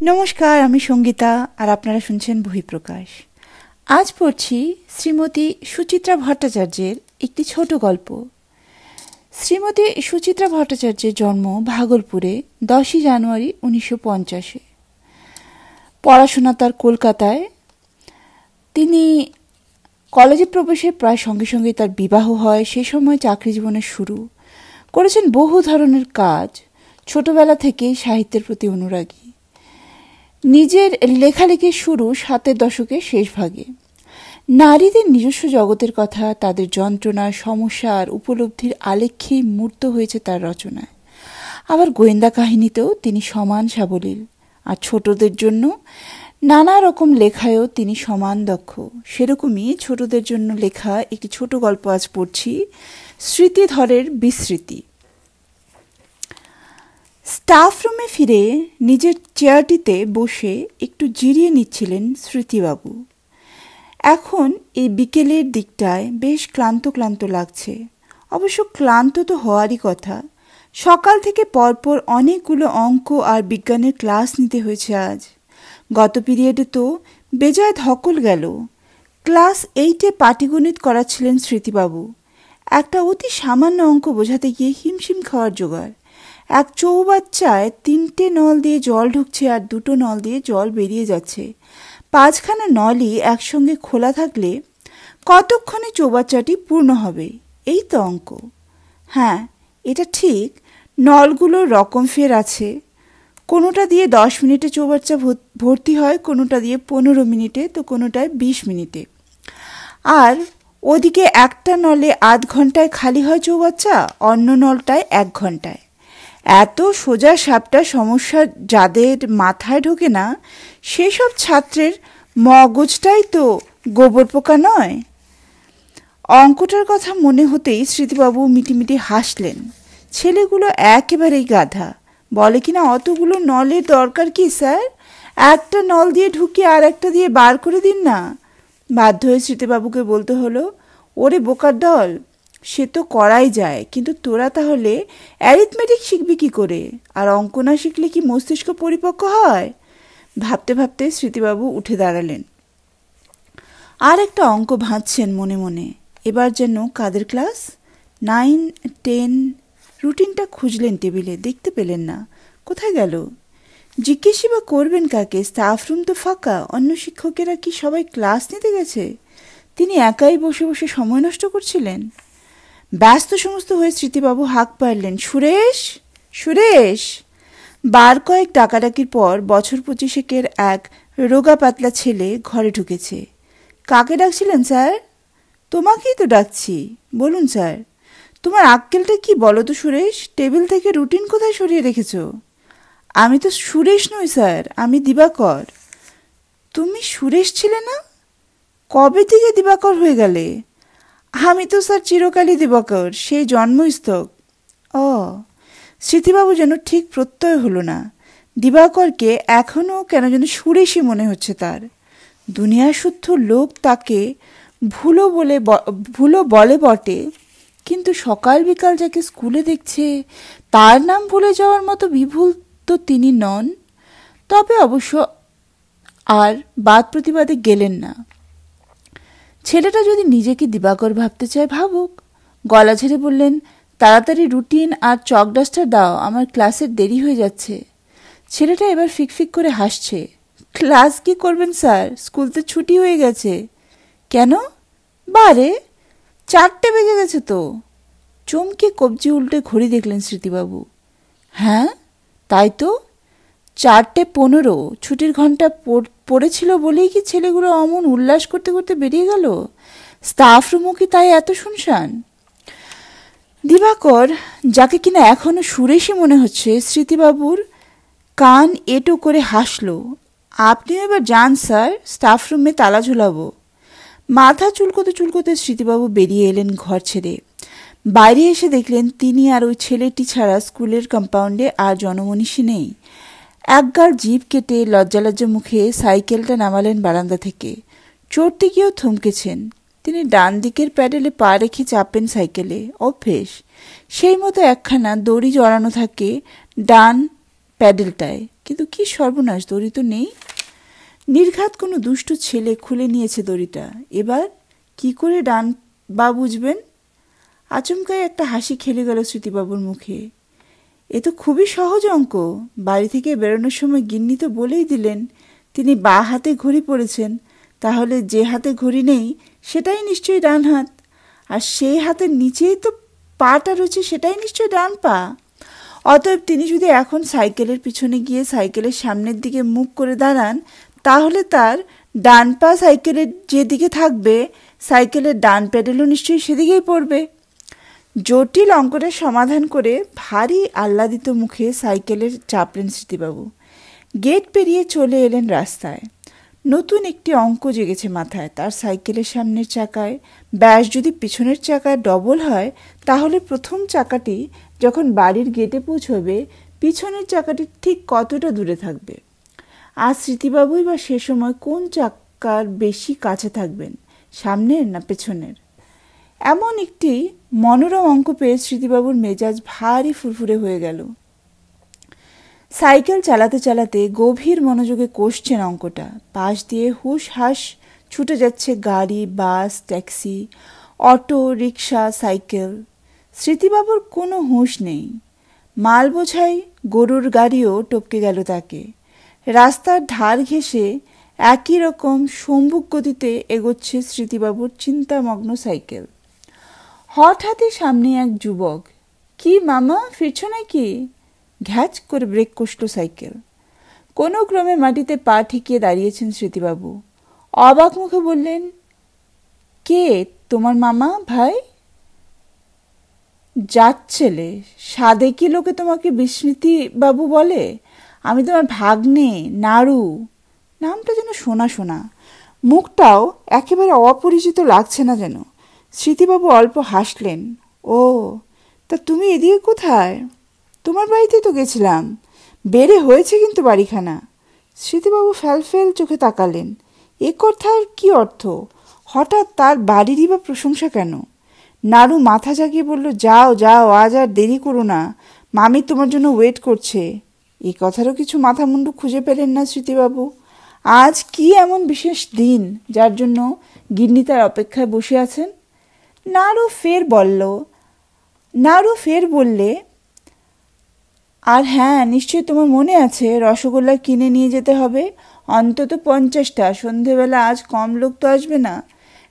নমস্কার, আমি সঙ্গীতা আর আপনারা শুনছেন বহিঃপ্রকাশ। আজ পড়ছি শ্রীমতী সুচিত্রা ভট্টাচার্যের একটি ছোট গল্প। শ্রীমতী সুচিত্রা ভট্টাচার্যের জন্ম ভাগলপুরে 10ই জানুয়ারি 1950-এ। পড়াশোনা তার কলকাতায়। তিনি কলেজে প্রবেশের প্রায় সঙ্গে সঙ্গে তার বিবাহ হয়। সে সময় চাকরি জীবনের শুরু। করেছেন বহু ধরনের কাজ। ছোটবেলা থেকেই সাহিত্যের প্রতি অনুরাগী। নিজের লেখালেখির শুরু 7-এর দশকের শেষ ভাগে। নারীদের নিজস্ব জগতের কথা, তাদের যন্ত্রণা, সমস্যা আর উপলব্ধির আলেখ্যেই মূর্ত হয়েছে তার রচনায়। আবার গোয়েন্দা কাহিনীতেও তিনি সমান সাবলীল, আর ছোটদের জন্য নানা রকম লেখায়ও তিনি সমান দক্ষ। সেরকমই ছোটদের জন্য লেখা একটি ছোট গল্প আজ পড়ছি, স্মৃতিধরের বিস্মৃতি। স্টাফ রুমে ফিরে নিজের চেয়ারটিতে বসে একটু জিরিয়ে নিচ্ছিলেন স্মৃতিবাবু। এখন এই বিকেলের দিকটায় বেশ ক্লান্ত ক্লান্ত লাগছে। অবশ্য ক্লান্ত তো হওয়ারই কথা। সকাল থেকে পরপর অনেকগুলো অঙ্ক আর বিজ্ঞানের ক্লাস নিতে হয়েছে আজ। গত পিরিয়ডে তো বেজায় ধকল গেল। ক্লাস 8-এ পাটিগণিত করাচ্ছিলেন স্মৃতিবাবু। একটা অতি সামান্য অঙ্ক বোঝাতে গিয়ে হিমশিম খাওয়ার জোগাড়। এক চৌবাচ্চায় 3টে নল দিয়ে জল ঢুকছে আর 2টো নল দিয়ে জল বেরিয়ে যাচ্ছে। 5খানা নলই একসঙ্গে খোলা থাকলে কতক্ষণে চৌবাচ্চাটি পূর্ণ হবে, এই তো অঙ্ক। হ্যাঁ, এটা ঠিক, নলগুলোর রকম ফের আছে। কোনোটা দিয়ে 10 মিনিটে চৌবাচ্চা ভর্তি হয়, কোনোটা দিয়ে 15 মিনিটে, তো কোনোটায় 20 মিনিটে। আর ওদিকে একটা নলে আধ ঘন্টায় খালি হয় চৌবাচ্চা, অন্য নলটায় 1 ঘন্টায়। এত সোজা সাপটা সমস্যা যাদের মাথায় ঢোকে না, সেসব ছাত্রের মগজটাই তো গোবর পোকা নয়। অঙ্কটার কথা মনে হতেই স্মৃতিবাবু মিটিমিটি হাসলেন। ছেলেগুলো একেবারেই গাধা। বলে কিনা অতগুলো নলের দরকার কি স্যার, একটা নল দিয়ে ঢুকিয়ে আর একটা দিয়ে বার করে দিন না। বাধ্য হয়ে স্মৃতিবাবুকে বলতে হলো, ওরে বোকার দল, সে তো করাই যায়, কিন্তু তোরা তাহলে অ্যারিথমেটিক শিখবি কি করে? আর অঙ্ক না শিখলে কি মস্তিষ্ক পরিপক্ক হয়? ভাবতে ভাবতে স্মৃতিবাবু উঠে দাঁড়ালেন। আর একটা অঙ্ক ভাঁজছেন মনে মনে। এবার যেন কাদের ক্লাস? 9, 10। রুটিনটা খুঁজলেন টেবিলে, দেখতে পেলেন না। কোথায় গেল? জিজ্ঞেসই বা করবেন কাকে? স্টাফ রুম তো ফাঁকা। অন্য শিক্ষকেরা কি সবাই ক্লাস নিতে গেছে? তিনি একাই বসে বসে সময় নষ্ট করছিলেন। ব্যস্ত সমস্ত হয়ে স্মৃতিবাবু হাঁক পারলেন, সুরেশ, সুরেশ! বার কয়েক ডাকাডাকির পর বছর 25-এর এক রোগা পাতলা ছেলে ঘরে ঢুকেছে। কাকে ডাকছিলেন স্যার? তোমাকেই তো ডাকছি। বলুন স্যার। তোমার আক্কেলটা কি বলো তো সুরেশ? টেবিল থেকে রুটিন কোথায় সরিয়ে রেখেছ? আমি তো সুরেশ নই স্যার, আমি দিবাকর। তুমি সুরেশ ছিলে না? কবে থেকে দিবাকর হয়ে গেলে? আমি তো স্যার চিরকালই দিবাকর, সেই জন্মস্থক। ও, স্মৃতিবাবু যেন ঠিক প্রত্যয় হলো না। দিবাকরকে এখনও কেন যেন সুরেশই মনে হচ্ছে তার। দুনিয়ার শুদ্ধ লোক তাকে ভুলো বলে বটে, কিন্তু সকাল বিকাল যাকে স্কুলে দেখছে তার নাম ভুলে যাওয়ার মতো বিভুল তো তিনি নন। তবে অবশ্য আর বাদ প্রতিবাদে গেলেন না। ছেলেটা যদি নিজেকে দিবাকর ভাবতে চায়, ভাবুক। গলা ঝেড়ে বললেন, তাড়াতাড়ি রুটিন আর চক ডাস্টার দাও, আমার ক্লাসের দেরি হয়ে যাচ্ছে। ছেলেটা এবার ফিকফিক করে হাসছে। ক্লাস কি করবেন স্যার? স্কুল তো ছুটি হয়ে গেছে। কেন? বারে 4টে বেজে গেছে তো। চমকে কবজি উল্টে ঘড়ি দেখলেন স্মৃতিবাবু। হ্যাঁ, তাই তো, 4:15। ছুটির ঘন্টা পড়েছিল বলেই কি ছেলেগুলো অমন উল্লাস করতে করতে বেরিয়ে গেল? স্টাফ রুমও কি তাই এত শুনশান? দিবাকর, যাকে কিনা এখনো সুরেশই মনে হচ্ছে, স্মৃতিবাবুর কান এটো করে হাসল। আপনিও এবার যান স্যার, স্টাফ রুমে তালা ঝুলাবো। মাথা চুলকোতে চুলকোতে স্মৃতিবাবু বেরিয়ে এলেন ঘর ছেড়ে। বাইরে এসে দেখলেন তিনি আর ওই ছেলেটি ছাড়া স্কুলের কম্পাউন্ডে আর জনমনীষী নেই। একগাল জিভ কেটে লজ্জা লজ্জা মুখে সাইকেলটা নামালেন বারান্দা থেকে। চড়তে গিয়েও থমকেছেন। তিনি ডান দিকের প্যাডেলে পা রেখে চাপেন সাইকেলে, অভ্যেস। সেই মতো একখানা দড়ি জড়ানো থাকে ডান প্যাডেলটায়। কিন্তু কি সর্বনাশ, দড়ি তো নেই। নির্ঘাত কোনো দুষ্ট ছেলে খুলে নিয়েছে দড়িটা। এবার কি করে ডান বা বুঝবেন? আচমকাই একটা হাসি খেলে গেল স্মৃতিবাবুর মুখে। এ তো খুবই সহজ অঙ্ক। বাড়ি থেকে বেরোনোর সময় গিন্নি তো বলেই দিলেন তিনি বাঁ হাতে ঘড়ি পরেছেন, তাহলে যে হাতে ঘড়ি নেই সেটাই নিশ্চয়ই ডান হাত, আর সেই হাতের নিচেই তো পাটা রয়েছে, সেটাই নিশ্চয়ই ডান পা। অতএব তিনি যদি এখন সাইকেলের পিছনে গিয়ে সাইকেলের সামনের দিকে মুখ করে দাঁড়ান, তাহলে তার ডান পা সাইকেলের যেদিকে থাকবে সাইকেলের ডান প্যাডেলও নিশ্চয়ই সেদিকেই পড়বে। জটিল অঙ্কটার সমাধান করে ভারী আহ্লাদিত মুখে সাইকেলে চাপলেন স্মৃতিবাবু। গেট পেরিয়ে চলে এলেন রাস্তায়। নতুন একটি অঙ্ক জেগেছে মাথায় তার। সাইকেলের সামনের চাকায় ব্যাস যদি পিছনের চাকায় ডবল হয়, তাহলে প্রথম চাকাটি যখন বাড়ির গেটে পৌঁছবে, পিছনের চাকাটি ঠিক কতটা দূরে থাকবে। আর স্মৃতিবাবুই বা সে সময় কোন চাকার বেশি কাছে থাকবেন, সামনের না পেছনের? এমন একটি মনোরম অঙ্ক পেয়ে স্মৃতিবাবুর মেজাজ ভারী ফুরফুরে হয়ে গেল। সাইকেল চালাতে চালাতে গভীর মনোযোগে কষছেন অঙ্কটা। পাশ দিয়ে হুশ হাস ছুটে যাচ্ছে গাড়ি, বাস, ট্যাক্সি, অটো, রিক্সা, সাইকেল। স্মৃতিবাবুর কোনো হুঁশ নেই। মাল বোঝাই গরুর গাড়িও টপকে গেল তাকে। রাস্তার ধার ঘেঁষে একই রকম সম্মুখ গতিতে এগোচ্ছে স্মৃতিবাবুর চিন্তামগ্ন সাইকেল। হঠাৎই সামনে এক যুবক। কি মামা, ফিরছ নাকি? ঘ্যাচ করে ব্রেক কষল সাইকেল। কোনো ক্রমে মাটিতে পা ঠেকিয়ে দাঁড়িয়েছেন স্মৃতিবাবু। অবাক মুখে বললেন, কে তোমার মামা ভাই? যাচ্ছেলে, সাদে কি লোকে তোমাকে বিস্মৃতি বাবু বলে? আমি তোমার ভাগ্নে নাড়ু। নামটা যেন শোনা শোনা, মুখটাও একেবারে অপরিচিত লাগছে না যেন। স্মৃতিবাবু অল্প হাসলেন। ও, তা তুমি এদিকে কোথায়? তোমার বাড়িতে তো গেছিলাম। বেড়ে হয়েছে কিন্তু বাড়িখানা। স্মৃতিবাবু ফ্যালফেল চোখে তাকালেন। এ কথার কি অর্থ? হঠাৎ তার বাড়িরই বা প্রশংসা কেন? নাড়ু মাথা জাগিয়ে বলল, যাও যাও, আজ আর দেরি করো না, মামি তোমার জন্য ওয়েট করছে। এই কথারও কিছু মাথা মুন্ডু খুঁজে পেলেন না স্মৃতিবাবু। আজ কি এমন বিশেষ দিন যার জন্য গিন্নি তার অপেক্ষায় বসে আছেন? নাড়ু ফের বললে, আর হ্যাঁ, নিশ্চয়ই তোমার মনে আছে রসগোল্লা কিনে নিয়ে যেতে হবে, অন্তত 50টা। সন্ধেবেলা আজ কম লোক তো আসবে না।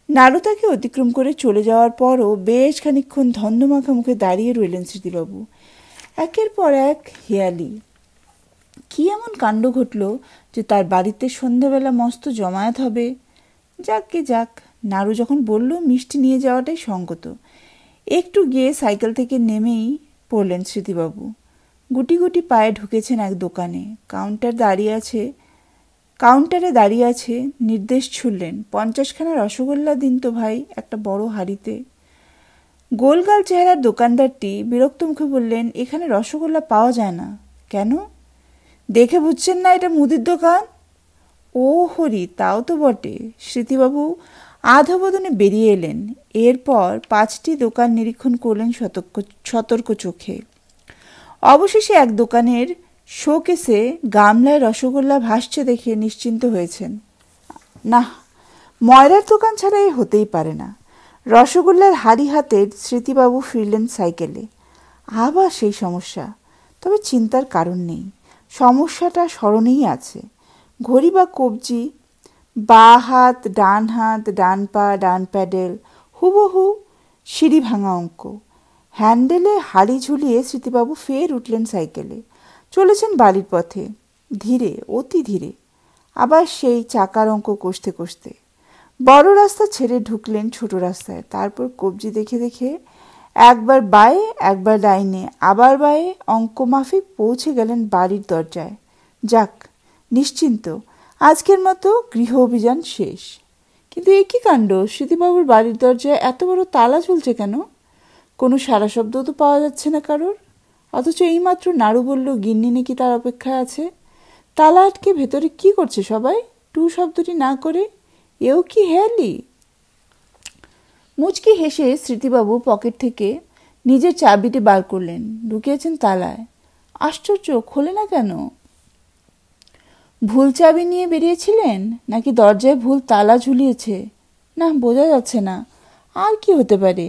নাড়ু তাকে অতিক্রম করে চলে যাওয়ার পরও বেশ খানিকক্ষণ ধন্যমাখা মুখে দাঁড়িয়ে রইলেন স্মৃতিবাবু। একের পর এক হেয়ালি। কি এমন কাণ্ড ঘটল যে তার বাড়িতে সন্ধেবেলা মস্ত জমায়েত হবে? যাক, নাড়ু যখন বলল মিষ্টি নিয়ে যাওয়াটাই সঙ্গত। একটু গিয়ে সাইকেল থেকে নেমেই পড়লেন স্মৃতিবাবু। গুটি গুটি পায়ে ঢুকেছেন এক দোকানে। কাউন্টারে দাঁড়িয়ে আছে, নির্দেশ ছুড়লেন, 50খানা রসগোল্লা দিন তো ভাই, একটা বড় হাঁড়িতে। গোলগাল চেহারার দোকানদারটি বিরক্ত মুখে বললেন, এখানে রসগোল্লা পাওয়া যায় না। কেন? দেখে বুঝছেন না এটা মুদির দোকান? ও হরি, তাও তো বটে। স্মৃতিবাবু আধবদনে বেরিয়ে এলেন। এরপর 5টি দোকান নিরীক্ষণ করলেন সতর্ক চোখে। অবশেষে এক দোকানের শোকেসে গামলায় রসগোল্লা ভাসছে দেখে নিশ্চিন্ত হয়েছেন। না, ময়রার দোকান ছাড়া এ হতেই পারে না। রসগোল্লার হাড়ি হাতে স্মৃতিবাবু ফিরলেন সাইকেলে। আবার সেই সমস্যা। তবে চিন্তার কারণ নেই, সমস্যাটা স্মরণেই আছে। ঘড়ি বা কবজি, বাঁ হাত, ডান পা, ডান প্যাডেল, হুবহু সিঁড়ি ভাঙা অঙ্ক। হ্যান্ডেলে হাড়ি ঝুলিয়ে স্মৃতিবাবু ফের উঠলেন সাইকেলে। চলেছেন বাড়ির পথে, ধীরে, অতি ধীরে। আবার সেই চাকার অঙ্ক কষতে কষতে বড় রাস্তা ছেড়ে ঢুকলেন ছোট রাস্তায়। তারপর কবজি দেখে দেখে একবার বাঁয়ে, একবার ডাইনে, আবার বাঁয়ে অঙ্ক মাফিক পৌঁছে গেলেন বাড়ির দরজায়। যাক, নিশ্চিন্ত, আজকের মতো গৃহ অভিযান শেষ। কিন্তু এ কী কাণ্ড, স্মৃতিবাবুর বাড়ির দরজায় এত বড় তালা ঝুলছে কেন? কোনো সারা শব্দ তো পাওয়া যাচ্ছে না কারোর। অথচ এইমাত্র নাড়ু বলল গিন্নি নাকি তার অপেক্ষায় আছে। তালা আটকে ভেতরে কি করছে সবাই? টু শব্দটি না করে এও কি হেয়ালি? মুচকি হেসে স্মৃতিবাবু পকেট থেকে নিজের চাবিটি বার করলেন, ঢুকিয়েছেন তালায়। আশ্চর্য, খোলে না কেন? ভুল চাবি নিয়ে বেরিয়েছিলেন, নাকি দরজায় ভুল তালা ঝুলিয়েছে? না, বোঝা যাচ্ছে না। আর কি হতে পারে?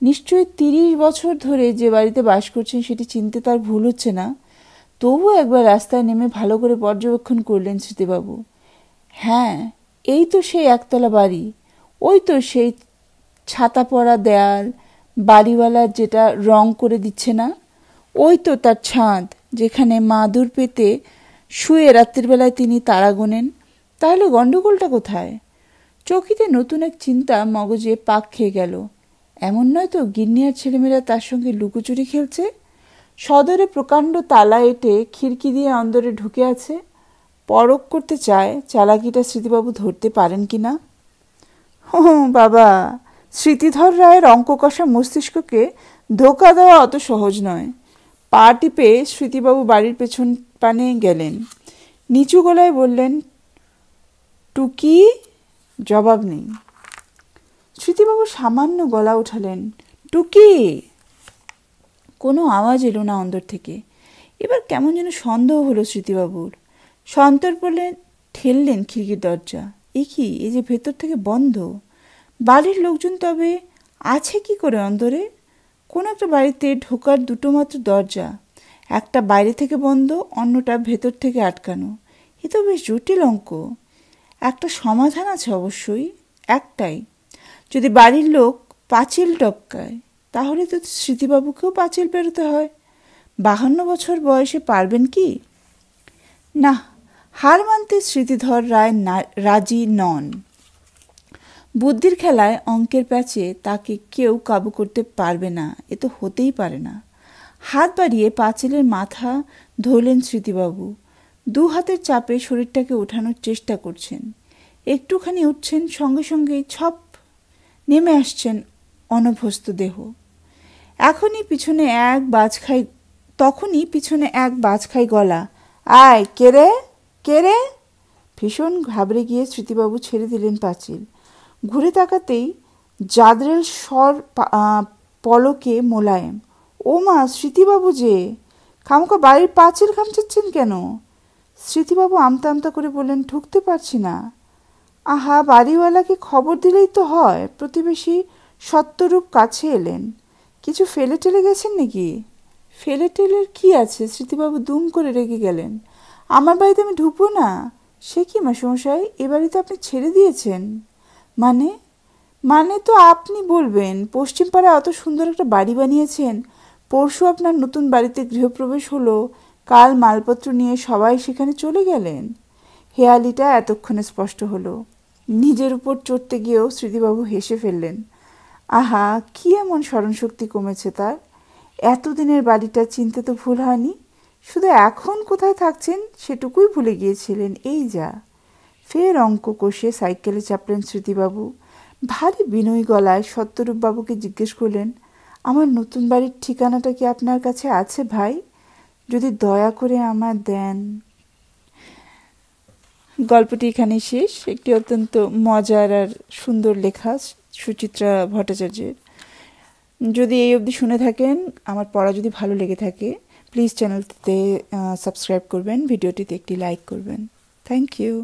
নিশ্চয়ই 30 বছর ধরে যে বাড়িতে বাস করছেন সেটি চিনতে তার ভুল হচ্ছে না। তবু একবার রাস্তায় নেমে ভালো করে পর্যবেক্ষণ করলেন স্মৃতিবাবু। হ্যাঁ, এই তো সেই একতলা বাড়ি। ওই তো সেই ছাতা পড়া দেয়াল, বাড়িওয়ালার যেটা রং করে দিচ্ছে না। ওই তো তার ছাদ, যেখানে মাদুর পেতে শুয়ে রাত্রিবেলায় তিনি তারা গোনেন। তাহলে গণ্ডগোলটা কোথায়? চকিতে নতুন এক চিন্তা মগজে পাক খেয়ে গেল। এমন নয় তো গিন্নি আর ছেলেমেয়েরা তার সঙ্গে লুকোচুরি খেলছে? সদরে প্রকাণ্ড তালা এঁটে খিড়কি দিয়ে অন্দরে ঢুকে আছে। পরখ করতে চায় চালাকিটা স্মৃতিবাবু ধরতে পারেন কি না। ও বাবা, স্মৃতিধর রায়ের অঙ্ক কষা মস্তিষ্ককে ধোকা দেওয়া অত সহজ নয়। পা টিপে স্মৃতিবাবু বাড়ির পেছন পানে গেলেন। নিচু গলায় বললেন, টুকি? জবাব নেই। স্মৃতিবাবু সামান্য গলা উঠালেন, টুকি। কোনো আওয়াজ এলো না অন্দর থেকে। এবার কেমন যেন সন্দেহ হলো স্মৃতিবাবুর। সন্তর্পণে ঠেললেন খিড়কির দরজা। এ কি, এই যে ভেতর থেকে বন্ধ! বাড়ির লোকজন তবে আছে কি করে অন্দরে? কোনো একটা বাড়িতে ঢোকার দুটো মাত্র দরজা, একটা বাইরে থেকে বন্ধ, অন্যটা ভেতর থেকে আটকানো। এ তো বেশ জটিল অঙ্ক। একটা সমাধান আছে অবশ্যই, একটাই। যদি বাড়ির লোক পাঁচিল টপকায়, তাহলে তো স্মৃতিবাবুকেও পাঁচিল পেরোতে হয়। 52 বছর বয়সে পারবেন কি? না, হার মানতে স্মৃতিধর রায় রাজি নন। বুদ্ধির খেলায় অঙ্কের প্যাচে তাকে কেউ কাবু করতে পারবে না, এ তো হতেই পারে না। হাত বাড়িয়ে পাঁচিলের মাথা ধরলেন স্মৃতিবাবু। 2 হাতের চাপে শরীরটাকে ওঠানোর চেষ্টা করছেন। একটুখানি উঠছেন, সঙ্গে সঙ্গেই ছপ নেমে আসছেন অনভ্যস্ত দেহ। তখনই পিছনে এক বাজ খাই গলা, আয়, কে রে, কে রে? ভীষণ ঘাবড়ে গিয়ে স্মৃতিবাবু ছেড়ে দিলেন পাঁচিল। ঘুরে তাকাতেই জাদরেল স্বর পলকে মোলায়েম, ও মা, স্মৃতিবাবু যে! খামোকা বাড়ির পাঁচিল খামচাচ্ছেন কেন? স্মৃতিবাবু আমতা আমতা করে বললেন, ঢুকতে পারছি না। আহা, বাড়িওয়ালাকে খবর দিলেই তো হয়। প্রতিবেশী সত্যরূপ কাছে এলেন। কিছু ফেলে টেলে গেছেন নাকি? ফেলে টেলের কি আছে? স্মৃতিবাবু দুম করে রেগে গেলেন। আমার বাড়িতে আমি ঢুকবো না? সে কি মাসমশাই, এ বাড়ি তো আপনি ছেড়ে দিয়েছেন। মানে? মানে তো আপনি বলবেন, পশ্চিম পাড়ায় অত সুন্দর একটা বাড়ি বানিয়েছেন, পরশু আপনার নতুন বাড়িতে গৃহপ্রবেশ হলো, কাল মালপত্র নিয়ে সবাই সেখানে চলে গেলেন। হেয়ালিটা এতক্ষণে স্পষ্ট হলো। নিজের উপর চড়তে গিয়েও স্মৃতিবাবু হেসে ফেললেন। আহা, কি এমন স্মরণশক্তি কমেছে তার! এতদিনের বাড়িটা চিনতে তো ভুল হয়নি। শুধু এখন কোথায় থাকছেন সেটুকুই ভুলে গিয়েছিলেন। এই যা! ফের অঙ্ক কষে সাইকেলে চাপলেন স্মৃতিবাবু। ভারী বিনয়ী গলায় সত্যরূপবাবুকে জিজ্ঞেস করলেন, আমার নতুন বাড়ির ঠিকানাটা কি আপনার কাছে আছে ভাই? যদি দয়া করে আমার দেন। গল্পটি এখানেই শেষ। একটি অত্যন্ত মজার আর সুন্দর লেখা সুচিত্রা ভট্টাচার্যের। যদি এই অবধি শুনে থাকেন, আমার পড়া যদি ভালো লেগে থাকে, প্লিজ চ্যানেলটিতে সাবস্ক্রাইব করবেন, ভিডিওটিতে একটি লাইক করবেন। Thank you.